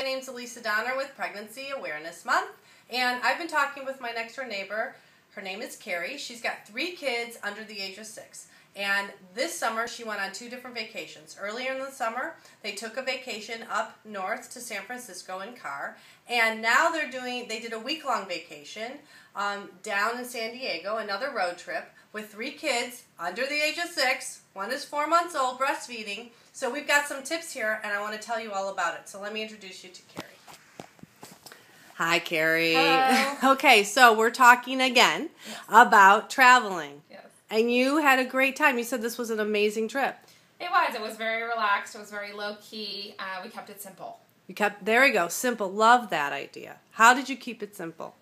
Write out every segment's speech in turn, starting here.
name's Alisa Donner with Pregnancy Awareness Month, and I've been talking with my next door neighbor. Her name is Carrie. She's got 3 kids under the age of 6. And this summer, she went on 2 different vacations. Earlier in the summer, they took a vacation up north to San Francisco in car. And now they did a week-long vacation down in San Diego, another road trip, with 3 kids under the age of 6. One is 4 months old, breastfeeding. So we've got some tips here, and I want to tell you all about it. So let me introduce you to Carrie. Hi, Carrie. Hello. Okay, so we're talking again about traveling. Yes. And you had a great time. You said this was an amazing trip. It was. It was very relaxed. It was very low-key. We kept it simple. There we go, simple. Love that idea. How did you keep it simple?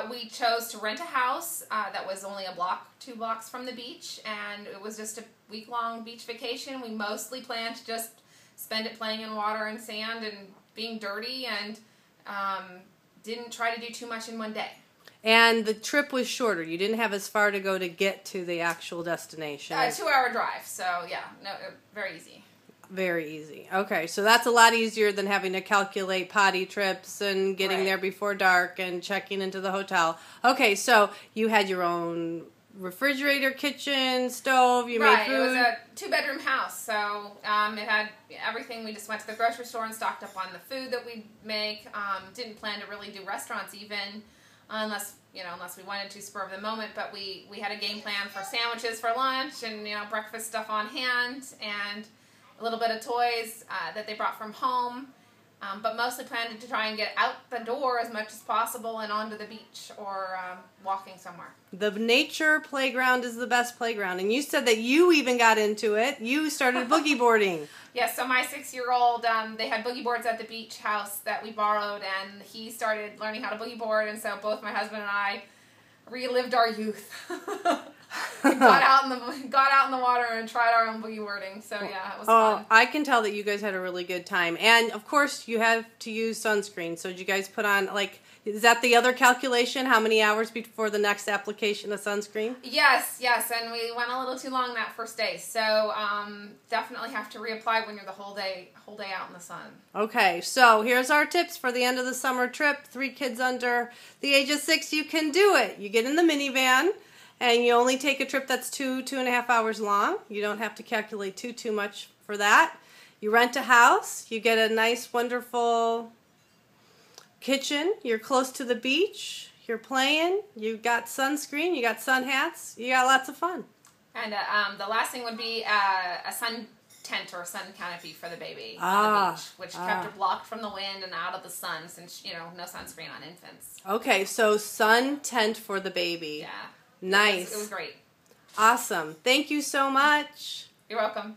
We chose to rent a house that was only a block, 2 blocks from the beach, and it was just a week-long beach vacation. We mostly planned to just spend it playing in water and sand and being dirty, and didn't try to do too much in one day. And the trip was shorter. You didn't have as far to go to get to the actual destination. 2-hour drive, so yeah, no, very easy. Very easy. Okay, so that's a lot easier than having to calculate potty trips and getting there before dark and checking into the hotel. Okay, so you had your own refrigerator, kitchen, stove, you made food? It was a 2-bedroom house, so it had everything. We just went to the grocery store and stocked up on the food that we make. Didn't plan to really do restaurants even, unless we wanted to spur of the moment, but we had a game plan for sandwiches for lunch and, breakfast stuff on hand and a little bit of toys that they brought from home, but mostly planned to try and get out the door as much as possible and onto the beach or walking somewhere. The nature playground is the best playground, and you said that you even got into it. You started boogie boarding. Yes, so my 6-year-old, they had boogie boards at the beach house that we borrowed, and he started learning how to boogie board, and so both my husband and I relived our youth. We got out in the water and tried our own boogie boarding. So yeah, it was fun. I can tell that you guys had a really good time. And of course you have to use sunscreen. So did you guys put on, is that the other calculation? How many hours before the next application of sunscreen? Yes, and we went a little too long that first day. So definitely have to reapply when you're the whole day out in the sun. Okay, so here's our tips for the end of the summer trip. 3 kids under the age of 6, you can do it. You get in the minivan. And you only take a trip that's 2.5 hours long. You don't have to calculate too much for that. You rent a house. You get a nice, wonderful kitchen. You're close to the beach. You're playing. You've got sunscreen. You got sun hats. You got lots of fun. And the last thing would be a sun tent or a sun canopy for the baby on the beach, which kept her blocked from the wind and out of the sun since, no sunscreen on infants. Okay, so sun tent for the baby. Yeah. Nice. It was great. Awesome. Thank you so much. You're welcome.